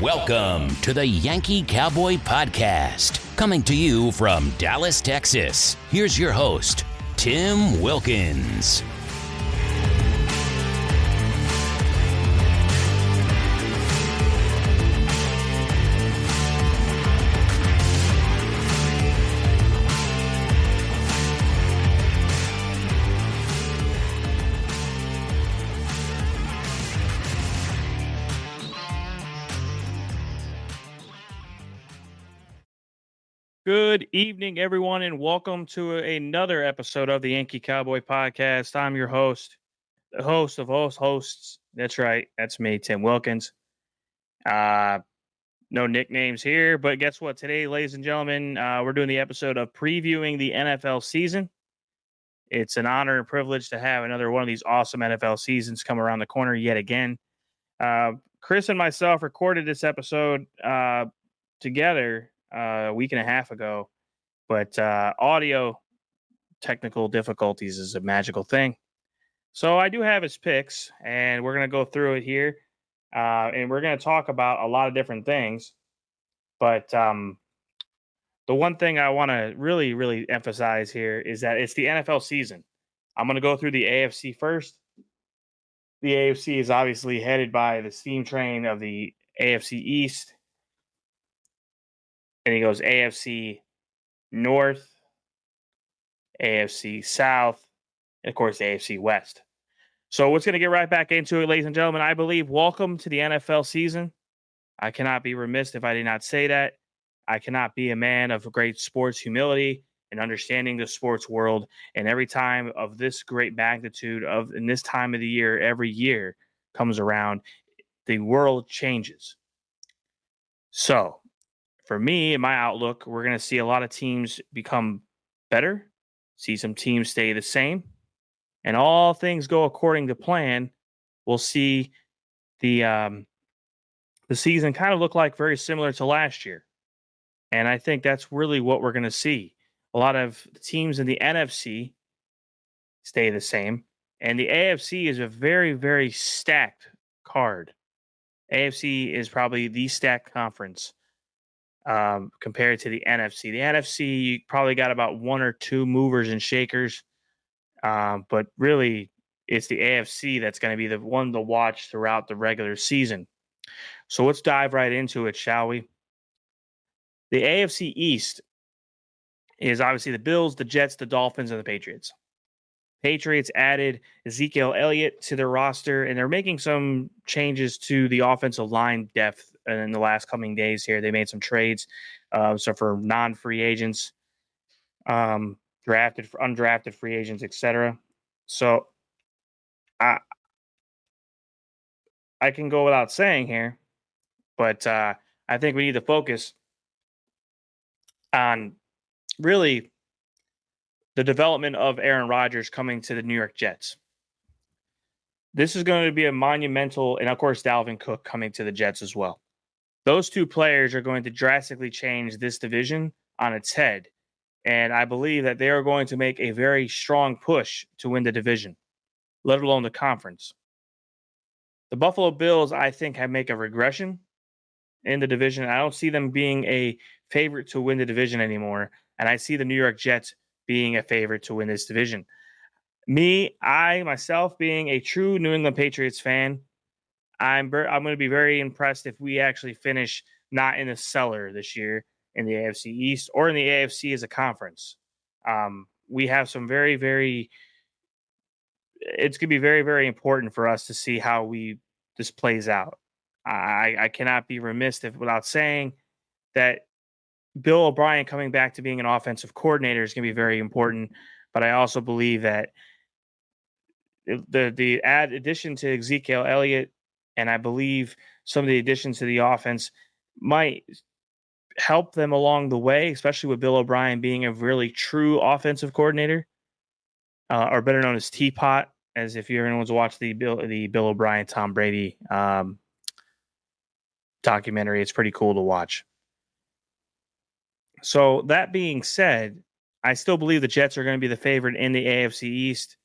Welcome to the Yankee Cowboy Podcast, coming to you from Dallas, Texas. Here's your host, Tim Wilkins. Good evening, everyone, and welcome to another episode of the Yankee Cowboy Podcast. I'm your host, the host of all hosts. That's right. That's me, Tim Wilkins. No nicknames here, but guess what? Today, ladies and gentlemen, we're doing the episode of previewing the NFL season. It's an honor and privilege to have another one of these awesome NFL seasons come around the corner yet again. Chris and myself recorded this episode together a week and a half ago, but audio technical difficulties is a magical thing. So I do have his picks, and we're going to go through it here, and we're going to talk about a lot of different things. But the one thing I want to really emphasize here is that it's the NFL season. I'm going to go through the AFC first. The AFC is obviously headed by the steam train of the AFC East. And he goes AFC North, AFC South, and of course, AFC West. So let's going to get right back into it, ladies and gentlemen. I believe welcome to the NFL season. I cannot be remiss if I did not say that. I cannot be a man of great sports humility and understanding the sports world. And every time of this great magnitude in this time of the year, every year comes around, the world changes. So, for me, in my outlook, we're going to see a lot of teams become better, see some teams stay the same, and all things go according to plan. We'll see the season kind of look like very similar to last year. And I think that's really what we're going to see. A lot of teams in the NFC stay the same, and the AFC is a very, very stacked card. AFC is probably the stacked conference compared to the NFC. The NFC, you probably got about one or two movers and shakers. But really, it's the AFC that's going to be the one to watch throughout the regular season. So let's dive right into it, shall we? The AFC East is obviously the Bills, the Jets, the Dolphins, and the Patriots. Patriots added Ezekiel Elliott to their roster, and they're making some changes to the offensive line depth in the last coming days here. They made some trades, so for non-free agents, drafted, undrafted free agents, etc. So I can go without saying here, but I think we need to focus on really the development of Aaron Rodgers coming to the New York Jets. This is going to be a monumental, and of course, Dalvin Cook coming to the Jets as well. Those two players are going to drastically change this division on its head. And I believe that they are going to make a very strong push to win the division, let alone the conference. The Buffalo Bills, I think, make a regression in the division. I don't see them being a favorite to win the division anymore. And I see the New York Jets being a favorite to win this division. I myself, being a true New England Patriots fan, I'm going to be very impressed if we actually finish not in the cellar this year in the AFC East or in the AFC as a conference. We have some very, it's going to be very, very important for us to see how this plays out. I cannot be remiss without saying that Bill O'Brien coming back to being an offensive coordinator is going to be very important. But I also believe that the addition to Ezekiel Elliott, and I believe some of the additions to the offense might help them along the way, especially with Bill O'Brien being a really true offensive coordinator, or better known as Teapot, as if you're anyone to watch the Bill O'Brien, Tom Brady documentary. It's pretty cool to watch. So that being said, I still believe the Jets are going to be the favorite in the AFC East.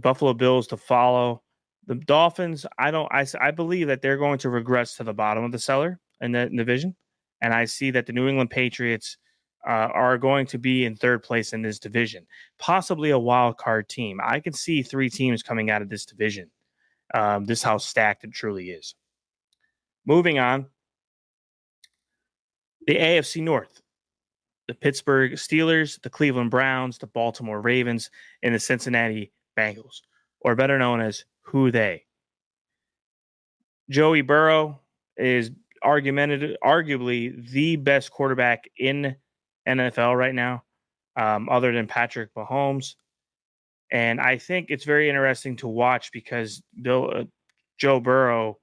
Buffalo Bills to follow. The Dolphins, I believe that they're going to regress to the bottom of the cellar. in the division, and I see that the New England Patriots are going to be in third place in this division, possibly a wild card team. I can see 3 teams coming out of this division. This is how stacked it truly is. Moving on, the AFC North. The Pittsburgh Steelers, the Cleveland Browns, the Baltimore Ravens, and the Cincinnati Bengals, or better known as Who They. Joey Burrow is arguably the best quarterback in NFL right now, other than Patrick Mahomes. And I think it's very interesting to watch because Joe Burrow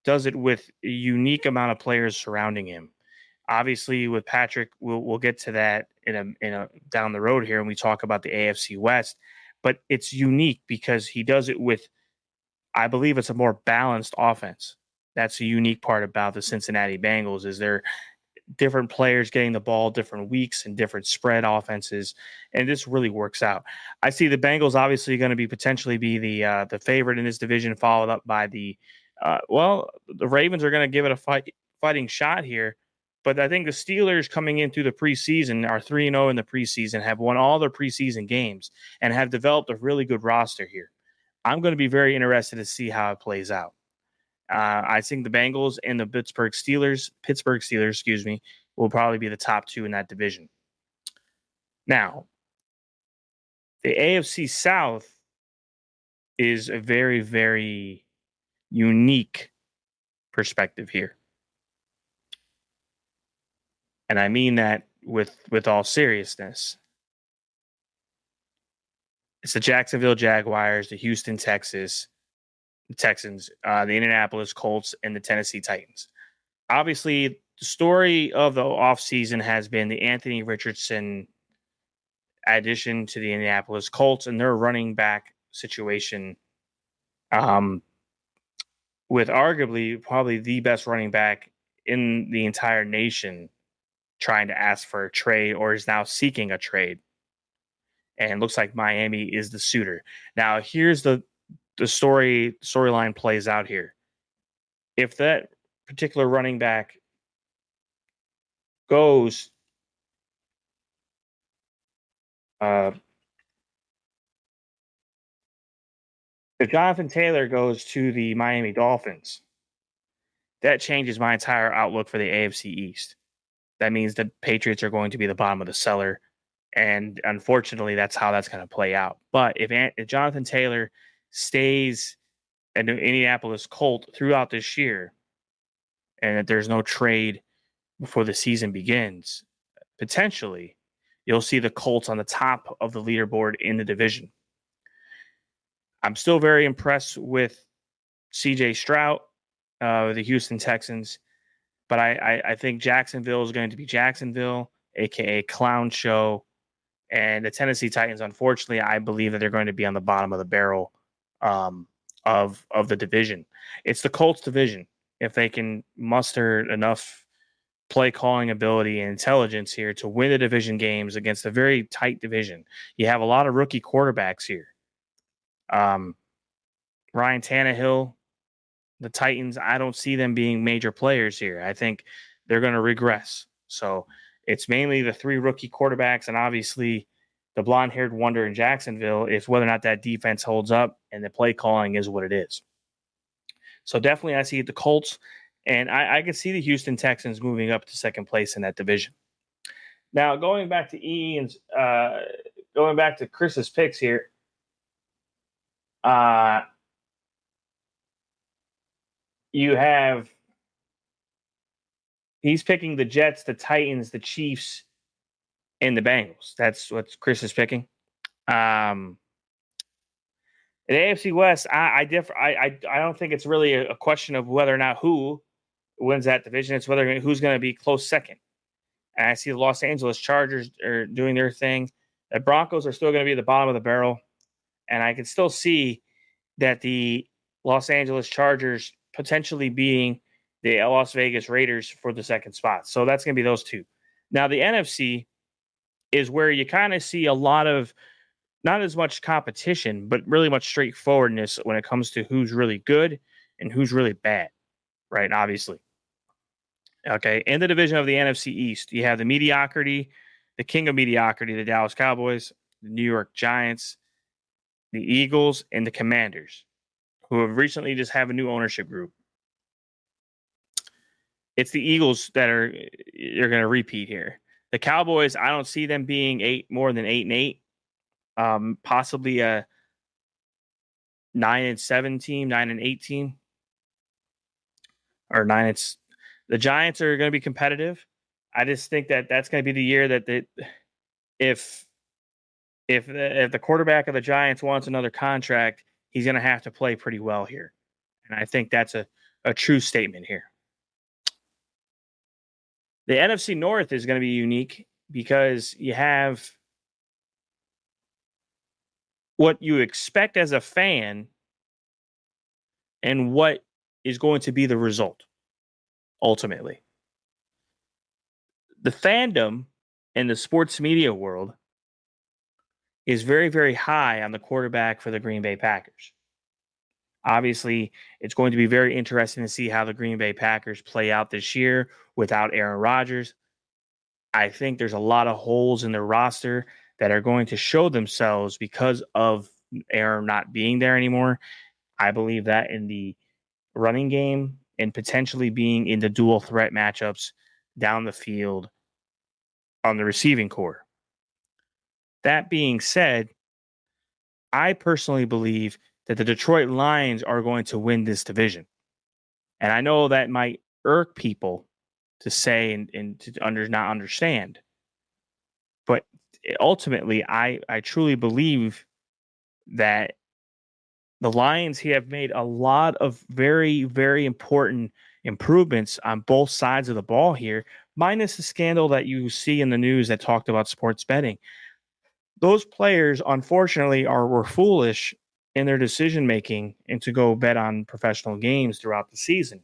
does it with a unique amount of players surrounding him. Obviously, with Patrick, we'll get to that in a down the road here when we talk about the AFC West. But it's unique because he does it with, I believe, it's a more balanced offense. That's a unique part about the Cincinnati Bengals is they're different players getting the ball different weeks and different spread offenses, and this really works out. I see the Bengals obviously going to be potentially be the favorite in this division, followed up by the the Ravens are going to give it a fighting shot here. But I think the Steelers coming in through the preseason are 3-0 in the preseason, have won all their preseason games, and have developed a really good roster here. I'm going to be very interested to see how it plays out. I think the Bengals and the Pittsburgh Steelers, will probably be the top 2 in that division. Now, the AFC South is a very, very unique perspective here. And I mean that with all seriousness. It's the Jacksonville Jaguars, the Houston Texans, the Indianapolis Colts, and the Tennessee Titans. Obviously, the story of the offseason has been the Anthony Richardson addition to the Indianapolis Colts and their running back situation, with arguably probably the best running back in the entire nation trying to ask for a trade or is now seeking a trade. And it looks like Miami is the suitor. Now, here's the storyline plays out here. If that particular running back goes if Jonathan Taylor goes to the Miami Dolphins, that changes my entire outlook for the AFC East. That means the Patriots are going to be the bottom of the cellar. And unfortunately, that's how that's going to play out. But if Jonathan Taylor stays an Indianapolis Colt throughout this year, and that there's no trade before the season begins, potentially you'll see the Colts on the top of the leaderboard in the division. I'm still very impressed with CJ Stroud, the Houston Texans, but I think Jacksonville is going to be Jacksonville, aka Clown Show, and the Tennessee Titans. Unfortunately, I believe that they're going to be on the bottom of the barrel of the division. It's the Colts division. If they can muster enough play calling ability and intelligence here to win the division games against a very tight division, you have a lot of rookie quarterbacks here. Ryan Tannehill, the Titans, I don't see them being major players here. I think they're going to regress. So it's mainly the 3 rookie quarterbacks and obviously the blonde-haired wonder in Jacksonville, if whether or not that defense holds up and the play calling is what it is. So definitely I see the Colts, and I can see the Houston Texans moving up to second place in that division. Now, going back to Chris's picks here, you have he's picking the Jets, the Titans, the Chiefs, and the Bengals. That's what Chris is picking. In AFC West, I differ. I don't think it's really a question of whether or not who wins that division. It's whether who's going to be close second. And I see the Los Angeles Chargers are doing their thing. The Broncos are still going to be at the bottom of the barrel. And I can still see that the Los Angeles Chargers potentially being the Las Vegas Raiders for the second spot. So that's going to be those two. Now, the NFC is where you kind of see a lot of not as much competition, but really much straightforwardness when it comes to who's really good and who's really bad, right? Obviously. Okay. In the division of the NFC East, you have the king of mediocrity, the Dallas Cowboys, the New York Giants, the Eagles, and the Commanders, who have recently just have a new ownership group. It's the Eagles that you're going to repeat here. The Cowboys, I don't see them being more than 8-8. Possibly a 9-7 team, 9-8 team, or nine. It's the Giants are going to be competitive. I just think that that's going to be the year that if the quarterback of the Giants wants another contract, he's going to have to play pretty well here, and I think that's a true statement here. The NFC North is going to be unique because you have what you expect as a fan and what is going to be the result ultimately. The fandom in the sports media world is very, very high on the quarterback for the Green Bay Packers. Obviously, it's going to be very interesting to see how the Green Bay Packers play out this year without Aaron Rodgers. I think there's a lot of holes in their roster that are going to show themselves because of Aaron not being there anymore. I believe that in the running game and potentially being in the dual threat matchups down the field on the receiving core. That being said, I personally believe that the Detroit Lions are going to win this division. And I know that might irk people to say and to not understand. But ultimately, I truly believe that the Lions have made a lot of very, very important improvements on both sides of the ball here, minus the scandal that you see in the news that talked about sports betting. Those players, unfortunately, were foolish in their decision making and to go bet on professional games throughout the season.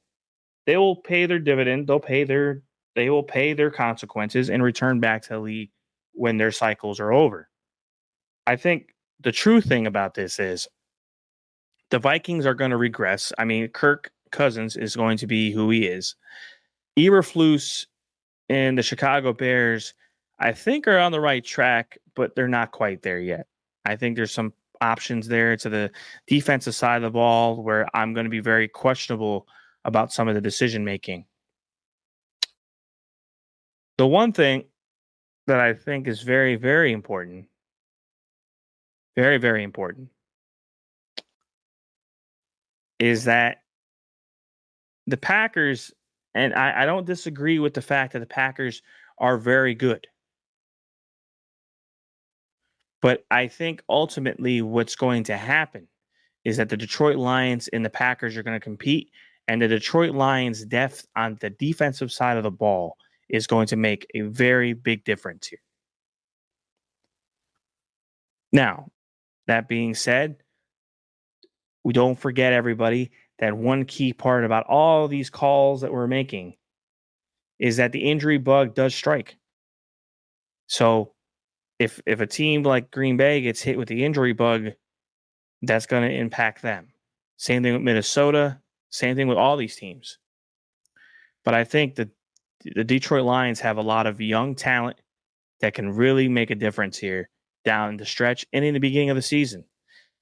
They will pay their dividend. They will pay their consequences and return back to the league when their cycles are over. I think the true thing about this is the Vikings are going to regress. I mean, Kirk Cousins is going to be who he is. Eberflus and the Chicago Bears, I think, are on the right track, but they're not quite there yet. I think there's some options there to the defensive side of the ball where I'm going to be very questionable about some of the decision making. The one thing that I think is very, very important, very, very important, is that the Packers, and I don't disagree with the fact that the Packers are very good. But I think ultimately what's going to happen is that the Detroit Lions and the Packers are going to compete, and the Detroit Lions' depth on the defensive side of the ball is going to make a very big difference here. Now, that being said, we don't forget, everybody, that one key part about all these calls that we're making is that the injury bug does strike. So if a team like Green Bay gets hit with the injury bug, that's going to impact them. Same thing with Minnesota. Same thing with all these teams. But I think that the Detroit Lions have a lot of young talent that can really make a difference here down the stretch and in the beginning of the season.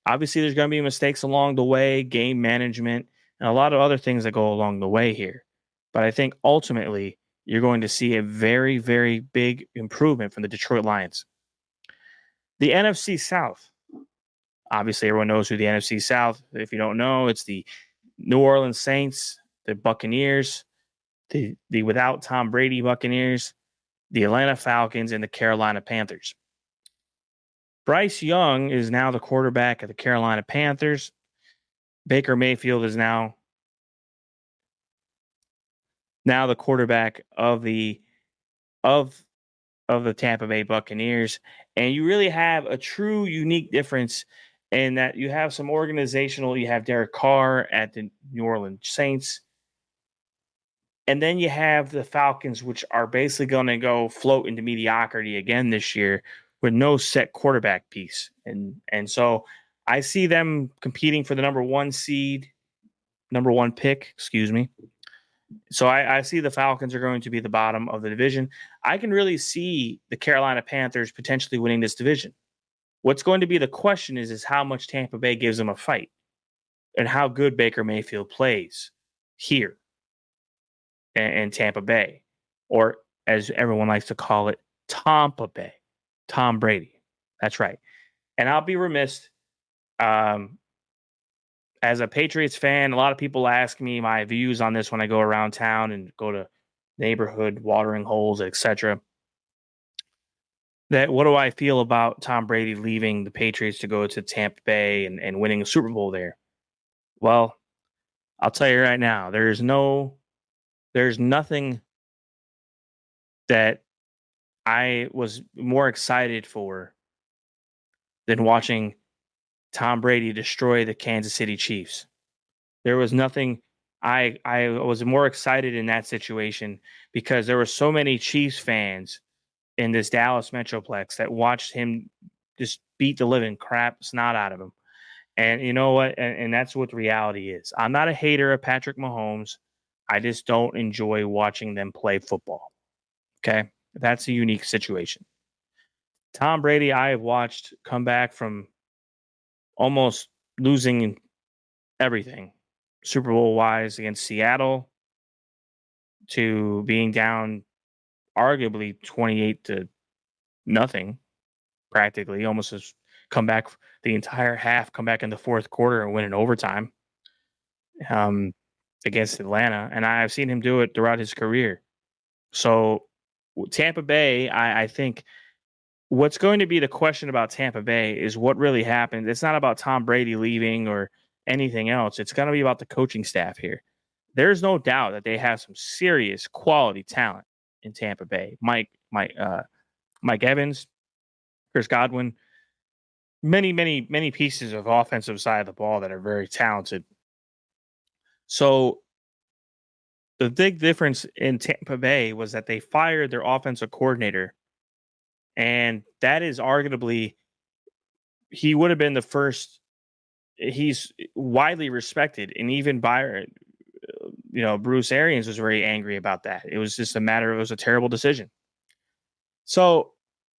Obviously, there's going to be mistakes along the way, game management, and a lot of other things that go along the way here. But I think ultimately, you're going to see a very, very big improvement from the Detroit Lions. The NFC South. Obviously, everyone knows who the NFC South. If you don't know, it's the New Orleans Saints, the Buccaneers, the without Tom Brady Buccaneers, the Atlanta Falcons, and the Carolina Panthers. Bryce Young is now the quarterback of the Carolina Panthers. Baker Mayfield is now the quarterback of the Tampa Bay Buccaneers. And you really have a true unique difference in that you have some organizational, you have Derek Carr at the New Orleans Saints. And then you have the Falcons, which are basically going to go float into mediocrity again this year with no set quarterback piece. And so I see them competing for the number one pick, So I see the Falcons are going to be the bottom of the division. I can really see the Carolina Panthers potentially winning this division. What's going to be the question is how much Tampa Bay gives them a fight and how good Baker Mayfield plays here in Tampa Bay, or as everyone likes to call it, Tampa Bay, Tom Brady. That's right. And I'll be remiss. Um, as a Patriots fan, a lot of people ask me my views on this when I go around town and go to neighborhood watering holes, etc. That what do I feel about Tom Brady leaving the Patriots to go to Tampa Bay and winning a Super Bowl there? Well, I'll tell you right now, there's nothing that I was more excited for than watching Tom Brady destroy the Kansas City Chiefs. There was nothing I was more excited in that situation because there were so many Chiefs fans in this Dallas Metroplex that watched him just beat the living crap snot out of him. And you know what? And that's what reality is. I'm not a hater of Patrick Mahomes. I just don't enjoy watching them play football. Okay. That's a unique situation. Tom Brady, I have watched come back from almost losing everything Super Bowl wise against Seattle to being down arguably 28 to nothing, practically almost has come back the entire half, come back in the fourth quarter and win in overtime um, against Atlanta. And I've seen him do it throughout his career. So Tampa Bay, I think what's going to be the question about Tampa Bay is what really happened. It's not about Tom Brady leaving or anything else. It's going to be about the coaching staff here. There's no doubt that they have some serious quality talent in Tampa Bay. Mike Evans, Chris Godwin, many pieces of offensive side of the ball that are very talented. So the big difference in Tampa Bay was that they fired their offensive coordinator, and that is arguably he would have been the first. He's widely respected, and even Byron, Bruce Arians was very angry about that. It was just it was a terrible decision. So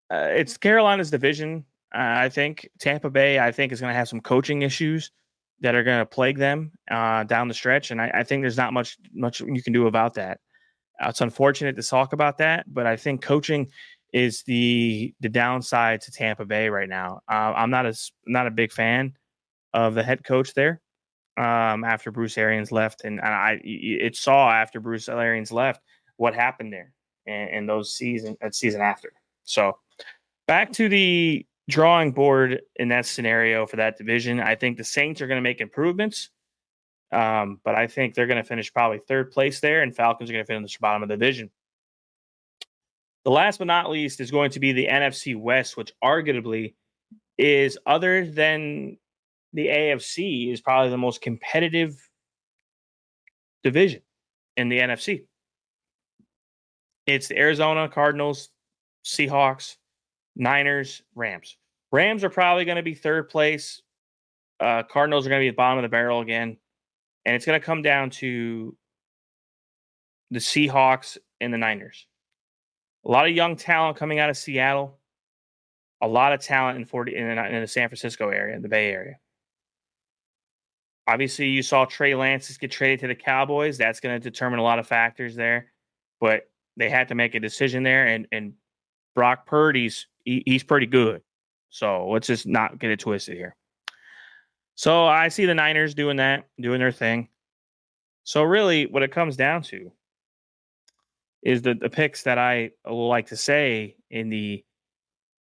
it's Carolina's division. I think Tampa Bay, I think, is going to have some coaching issues that are going to plague them down the stretch, and I think there's not much you can do about that. It's unfortunate to talk about that, but I think coaching is the downside to Tampa Bay right now. I'm not a big fan of the head coach there after Bruce Arians left, and it saw after Bruce Arians left what happened there in those season after. So back to the drawing board in that scenario for that division. I think the Saints are going to make improvements, but I think they're going to finish probably third place there, and Falcons are going to finish bottom of the division. The last but not least is going to be the NFC West, which arguably is, other than the AFC, is probably the most competitive division in the NFC. It's the Arizona Cardinals, Seahawks, Niners, Rams. Rams are probably going to be third place. Cardinals are going to be at the bottom of the barrel again. And it's going to come down to the Seahawks and the Niners. A lot of young talent coming out of Seattle. A lot of talent in the San Francisco area, in the Bay Area. Obviously, you saw Trey Lance get traded to the Cowboys. That's going to determine a lot of factors there. But they had to make a decision there. And Brock Purdy's he's pretty good. So let's just not get it twisted here. So I see the Niners doing their thing. So really what it comes down to is the picks that I will like to say in the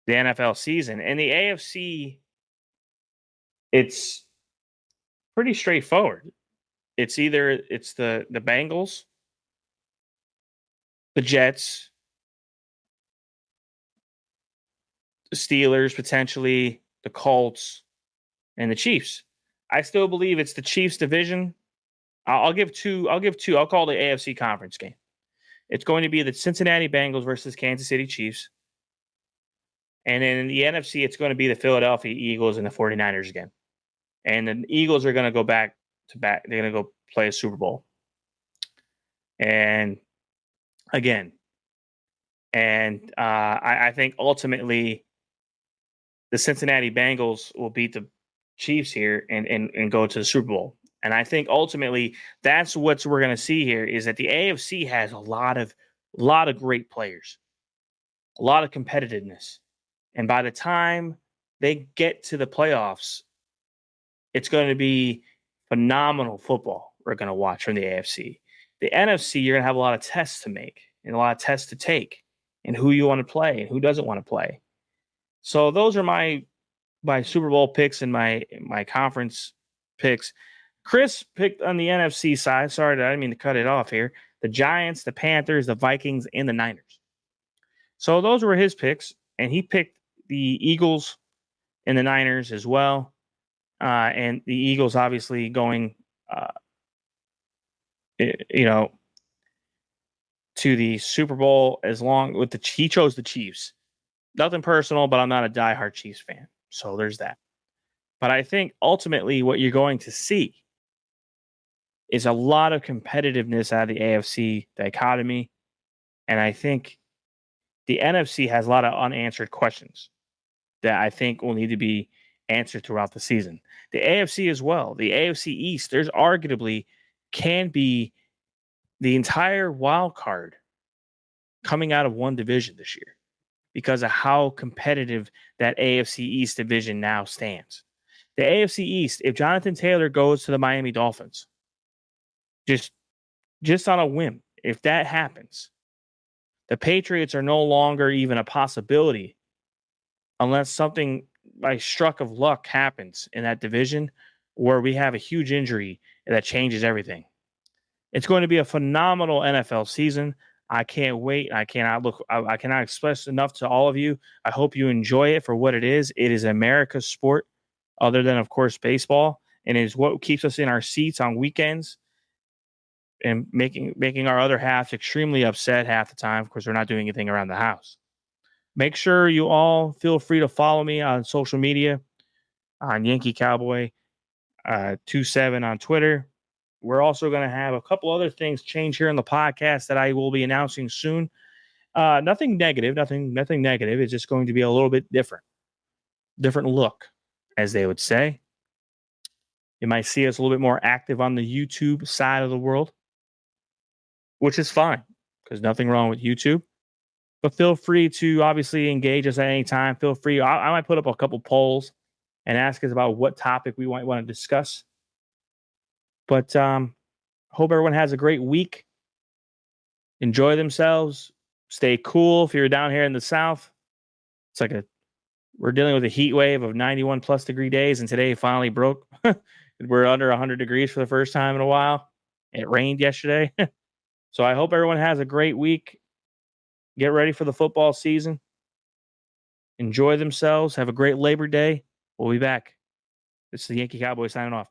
NFL season. In the AFC, it's pretty straightforward. It's either the Bengals, the Jets, the Steelers, potentially the Colts, and the Chiefs. I still believe it's the Chiefs division. I'll give two. I'll call the AFC conference game. It's going to be the Cincinnati Bengals versus Kansas City Chiefs. And then in the NFC, it's going to be the Philadelphia Eagles and the 49ers again. And the Eagles are going to go back to back. They're going to go play a Super Bowl. And again, I think ultimately the Cincinnati Bengals will beat the Chiefs here and go to the Super Bowl. And I think ultimately that's what we're going to see here is that the AFC has a lot of great players, a lot of competitiveness. And by the time they get to the playoffs, it's going to be phenomenal football we're going to watch from the AFC. The NFC, you're going to have a lot of tests to make and a lot of tests to take and who you want to play and who doesn't want to play. So those are my Super Bowl picks and my conference picks. Chris picked on the NFC side. Sorry, I didn't mean to cut it off here. The Giants, the Panthers, the Vikings, and the Niners. So those were his picks, and he picked the Eagles and the Niners as well. And the Eagles obviously going, to the Super Bowl as long with he chose the Chiefs. Nothing personal, but I'm not a diehard Chiefs fan. So there's that. But I think ultimately what you're going to see is a lot of competitiveness out of the AFC dichotomy. And I think the NFC has a lot of unanswered questions that I think will need to be answered throughout the season. The AFC as well. The AFC East, there's arguably can be the entire wild card coming out of one division this year because of how competitive that AFC East division now stands. The AFC East, if Jonathan Taylor goes to the Miami Dolphins, just on a whim, if that happens, the Patriots are no longer even a possibility unless something by struck of luck happens in that division where we have a huge injury that changes everything. It's going to be a phenomenal NFL season. I can't wait. I cannot express enough to all of you. I hope you enjoy it for what it is. It is America's sport, other than, of course, baseball, and it is what keeps us in our seats on weekends and making our other halves extremely upset half the time. Of course, we're not doing anything around the house. Make sure you all feel free to follow me on social media on Yankee Cowboy 27 on Twitter. We're also going to have a couple other things change here in the podcast that I will be announcing soon. Nothing negative. It's just going to be a little bit different look, as they would say. You might see us a little bit more active on the YouTube side of the world, which is fine because nothing wrong with YouTube. But feel free to obviously engage us at any time. Feel free. I might put up a couple polls and ask us about what topic we might want to discuss. But hope everyone has a great week. Enjoy themselves. Stay cool. If you're down here in the South, we're dealing with a heat wave of 91 plus degree days, and today finally broke. We're under 100 degrees for the first time in a while. It rained yesterday. So I hope everyone has a great week. Get ready for the football season. Enjoy themselves. Have a great Labor Day. We'll be back. This is the Yankee Cowboy signing off.